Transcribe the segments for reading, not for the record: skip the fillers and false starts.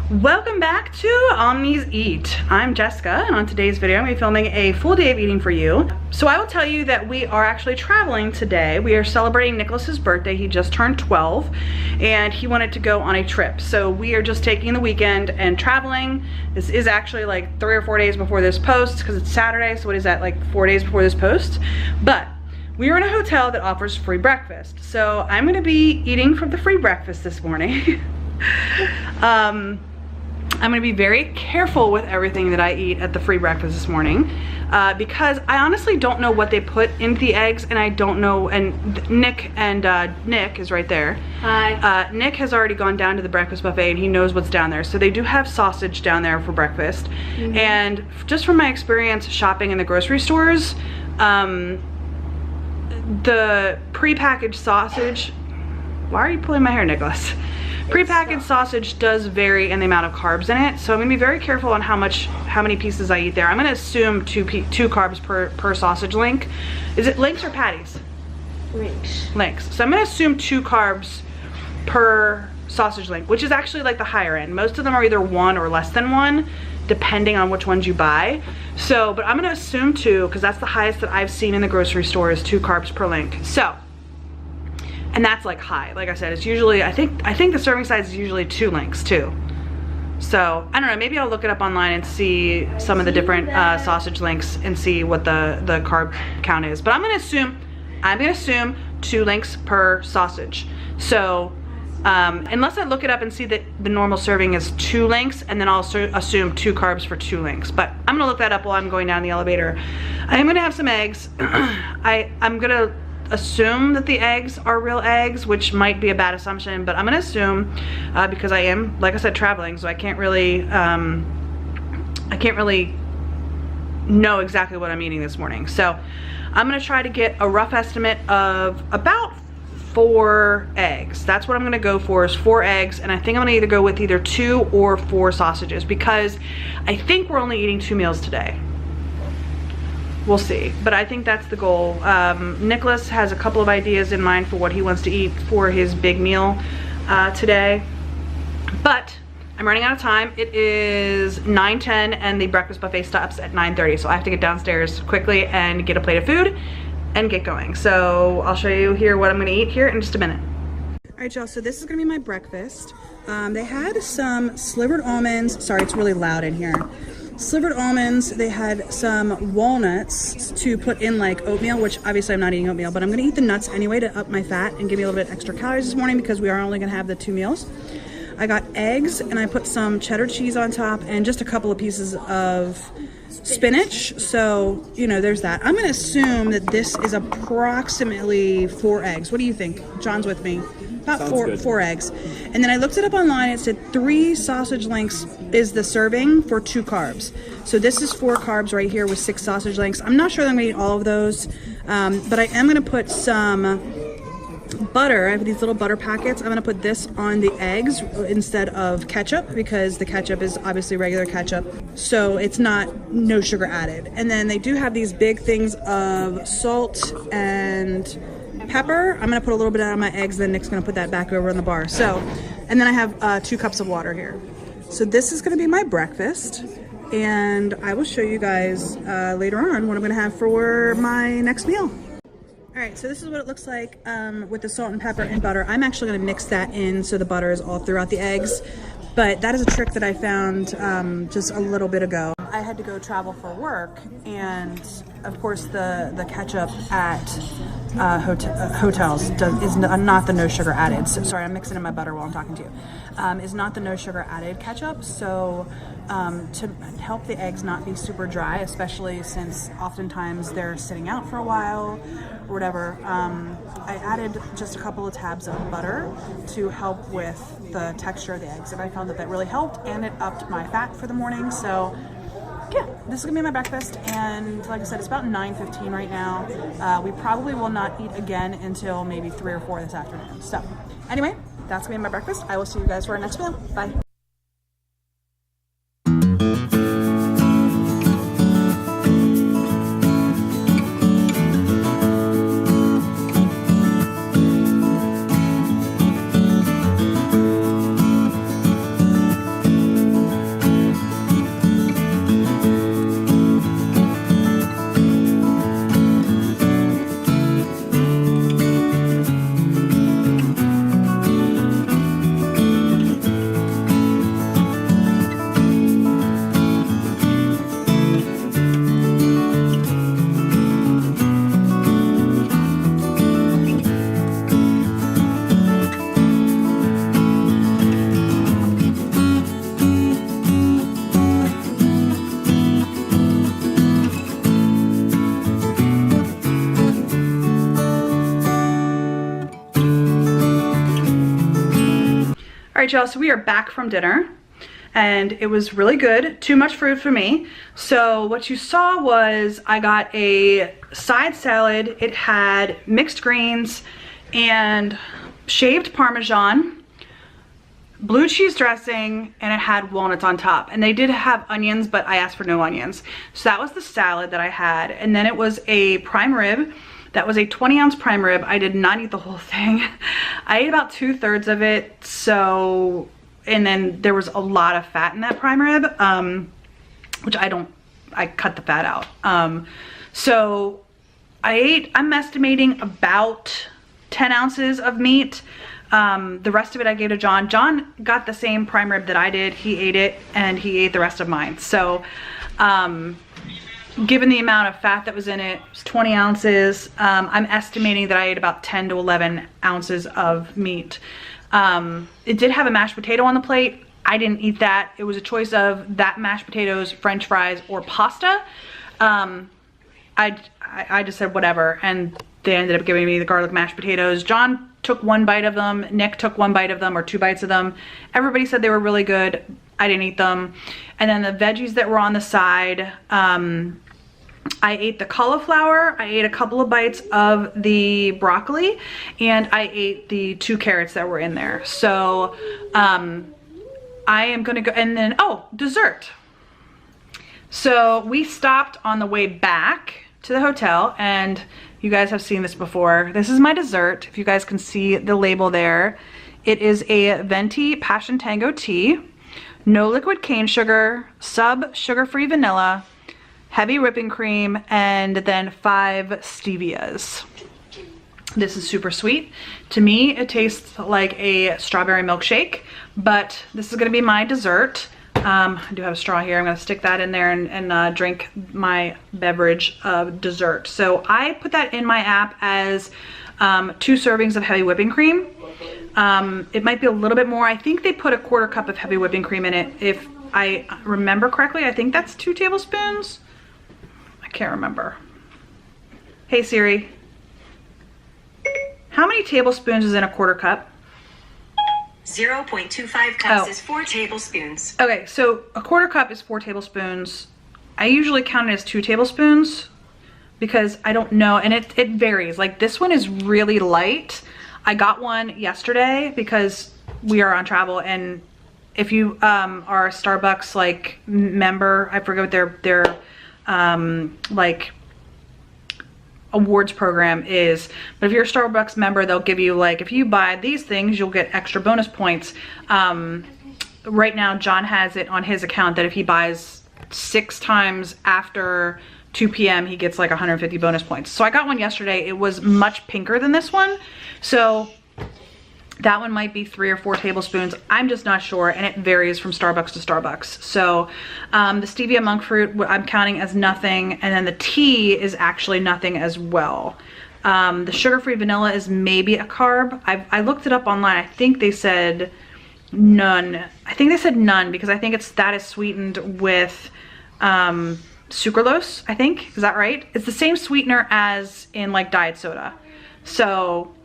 Welcome back to Omnis Eat. I'm Jessica, and on today's video I'm going to be filming a full day of eating for you. So I will tell you that we are actually traveling today. We are celebrating Nicholas's birthday. He just turned 12 and he wanted to go on a trip. So we are just taking the weekend and traveling. This is actually like 3 or 4 days before this post because it's Saturday. So what is that, like 4 days before this post? But we are in a hotel that offers free breakfast. So I'm going to be eating from the free breakfast this morning. I'm gonna be very careful with everything that I eat at the free breakfast this morning because I honestly don't know what they put into the eggs, and I don't know, and Nick is right there. Hi. Nick has already gone down to the breakfast buffet and he knows what's down there. So they do have sausage down there for breakfast. Mm-hmm. And just from my experience shopping in the grocery stores, the prepackaged sausage, why are you pulling my hair, Nicholas? Prepackaged sausage does vary in the amount of carbs in it, so I'm gonna be very careful on how many pieces I eat there. I'm gonna assume two carbs per sausage link. Is it links or patties? Links. Links. So I'm gonna assume 2 carbs per sausage link, which is actually like the higher end. Most of them are either 1 or less than 1, depending on which ones you buy. So, but I'm gonna assume 2 because that's the highest that I've seen in the grocery store is 2 carbs per link. So. And that's like high. Like I said, it's usually, I think the serving size is usually 2 links too. So I don't know, maybe I'll look it up online and see some of the different sausage links and see what the carb count is. But I'm gonna assume 2 links per sausage. So unless I look it up and see that the normal serving is 2 links, and then I'll assume 2 carbs for 2 links. But I'm gonna look that up while I'm going down the elevator. I am gonna have some eggs. I'm gonna assume that the eggs are real eggs, which might be a bad assumption, but I'm gonna assume because I am, like I said, traveling, so I can't really know exactly what I'm eating this morning. So I'm gonna try to get a rough estimate of about 4 eggs. That's what I'm gonna go for, is 4 eggs, and I think I'm gonna either go with either 2 or 4 sausages because I think we're only eating 2 meals today. We'll see, but I think that's the goal. Nicholas has a couple of ideas in mind for what he wants to eat for his big meal today, but I'm running out of time. It is 9:10 and the breakfast buffet stops at 9:30, so I have to get downstairs quickly and get a plate of food and get going. So I'll show you here what I'm gonna eat here in just a minute. All right, y'all, so this is gonna be my breakfast. They had some slivered almonds. Sorry, it's really loud in here. Slivered almonds, they had some walnuts to put in like oatmeal, which obviously I'm not eating oatmeal, but I'm gonna eat the nuts anyway to up my fat and give me a little bit extra calories this morning because we are only gonna have the 2 meals. I got eggs and I put some cheddar cheese on top and just a couple of pieces of spinach. So, you know, there's that. I'm gonna assume that this is approximately 4 eggs. What do you think? John's with me. About four eggs. And then I looked it up online. It said 3 sausage links is the serving for 2 carbs. So this is 4 carbs right here with 6 sausage links. I'm not sure that I'm gonna eat all of those, but I am gonna put some butter. I have these little butter packets. I'm gonna put this on the eggs instead of ketchup because the ketchup is obviously regular ketchup, so it's no sugar added. And then they do have these big things of salt and pepper. I'm gonna put a little bit out of my eggs, then Nick's gonna put that back over on the bar. So, and then I have 2 cups of water here. So this is gonna be my breakfast, and I will show you guys later on what I'm gonna have for my next meal. All right, so this is what it looks like with the salt and pepper and butter. I'm actually gonna mix that in so the butter is all throughout the eggs, but that is a trick that I found just a little bit ago. I had to go travel for work, and of course the ketchup at hotels is not the no sugar added. So, sorry, I'm mixing in my butter while I'm talking to you. Is not the no sugar added ketchup. So to help the eggs not be super dry, especially since oftentimes they're sitting out for a while or whatever, I added just a couple of tabs of butter to help with the texture of the eggs, and I found that really helped, and it upped my fat for the morning. So yeah, this is gonna be my breakfast, and like I said, it's about 9:15 right now. We probably will not eat again until maybe 3 or 4 this afternoon. So anyway, that's gonna be my breakfast. I will see you guys for our next meal. Bye. right, y'all, so we are back from dinner and it was really good. Too much food for me. So what you saw was I got a side salad. It had mixed greens and shaved Parmesan, blue cheese dressing, and it had walnuts on top. And they did have onions, but I asked for no onions. So that was the salad that I had. And then it was a prime rib. That was a 20-ounce prime rib. I did not eat the whole thing. I ate about 2/3 of it. So, and then there was a lot of fat in that prime rib, which I cut the fat out. So I'm estimating about 10 ounces of meat. The rest of it I gave to John. John got the same prime rib that I did. He ate it and he ate the rest of mine. So, given the amount of fat that was in it, it was 20 ounces. I'm estimating that I ate about 10 to 11 ounces of meat. It did have a mashed potato on the plate. I didn't eat that. It was a choice of that, mashed potatoes, French fries, or pasta. I just said whatever, and they ended up giving me the garlic mashed potatoes. John took one bite of them. Nick took one bite of them, or 2 bites of them. Everybody said they were really good. I didn't eat them. And then the veggies that were on the side, I ate the cauliflower, I ate a couple of bites of the broccoli, and I ate the 2 carrots that were in there. So I am gonna go, and then, oh, dessert. So we stopped on the way back to the hotel, and you guys have seen this before. This is my dessert, if you guys can see the label there. It is a venti passion tango tea, no liquid cane sugar, sub sugar-free vanilla, heavy whipping cream, and then 5 stevias. This is super sweet. To me, it tastes like a strawberry milkshake, but this is gonna be my dessert. I do have a straw here. I'm gonna stick that in there and drink my beverage of dessert. So I put that in my app as 2 servings of heavy whipping cream. It might be a little bit more. I think they put a 1/4 cup of heavy whipping cream in it. If I remember correctly, I think that's 2 tablespoons. I can't remember. Hey Siri, how many tablespoons is in a 1/4 cup? 0.25 cups is 4 tablespoons. Okay, so a 1/4 cup is 4 tablespoons. I usually count it as 2 tablespoons because I don't know, and it varies. Like this one is really light. I got one yesterday because we are on travel, and if you are a Starbucks like member, I forget what their like awards program is, but if you're a Starbucks member, they'll give you, like, if you buy these things, you'll get extra bonus points. Right now John has it on his account that if he buys 6 times after 2 p.m. he gets like 150 bonus points. So I got one yesterday. It was much pinker than this one, so that one might be 3 or 4 tablespoons. I'm just not sure, and it varies from Starbucks to Starbucks. So the stevia monk fruit, I'm counting as nothing, and then the tea is actually nothing as well. The sugar-free vanilla is maybe a carb. I looked it up online. I think they said none. I think they said none because I think that is sweetened with sucralose, I think. Is that right? It's the same sweetener as in like diet soda. So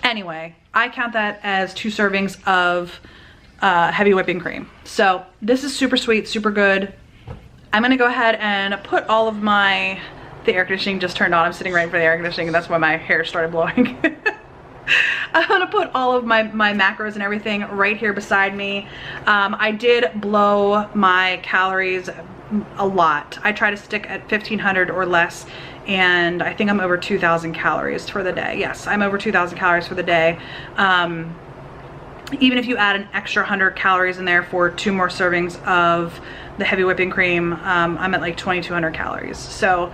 anyway, I count that as 2 servings of heavy whipping cream. So this is super sweet, super good. I'm gonna go ahead and put all of the air conditioning just turned on. I'm sitting right in front of the air conditioning, and that's why my hair started blowing. I'm gonna put all of my macros and everything right here beside me. I did blow my calories a lot. I try to stick at 1,500 or less, and I think I'm over 2,000 calories for the day. Yes, I'm over 2,000 calories for the day. Even if you add an extra 100 calories in there for 2 more servings of the heavy whipping cream, I'm at like 2,200 calories. So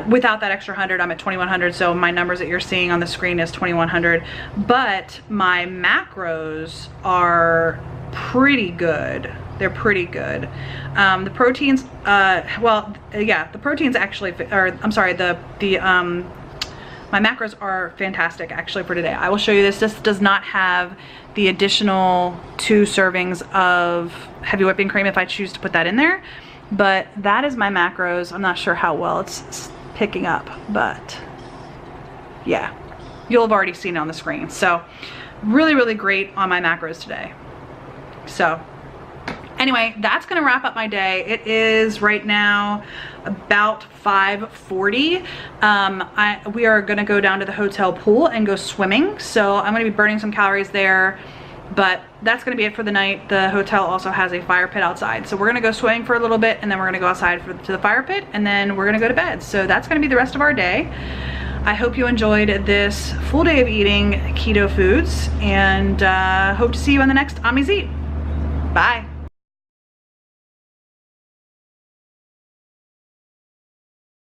without that extra 100, I'm at 2,100. So my numbers that you're seeing on the screen is 2,100, but my macros are pretty good. They're pretty good. The proteins, the proteins actually, I'm sorry, my macros are fantastic actually for today. I will show you this. This does not have the additional 2 servings of heavy whipping cream if I choose to put that in there, but that is my macros. I'm not sure how well it's picking up, but yeah, you'll have already seen it on the screen. So really, really great on my macros today. So anyway, that's gonna wrap up my day. It is right now about 5:40. We are gonna go down to the hotel pool and go swimming. So I'm gonna be burning some calories there, but that's gonna be it for the night. The hotel also has a fire pit outside. So we're gonna go swimming for a little bit, and then we're gonna go outside to the fire pit, and then we're gonna go to bed. So that's gonna be the rest of our day. I hope you enjoyed this full day of eating keto foods, and hope to see you on the next Omnis Eat. Bye.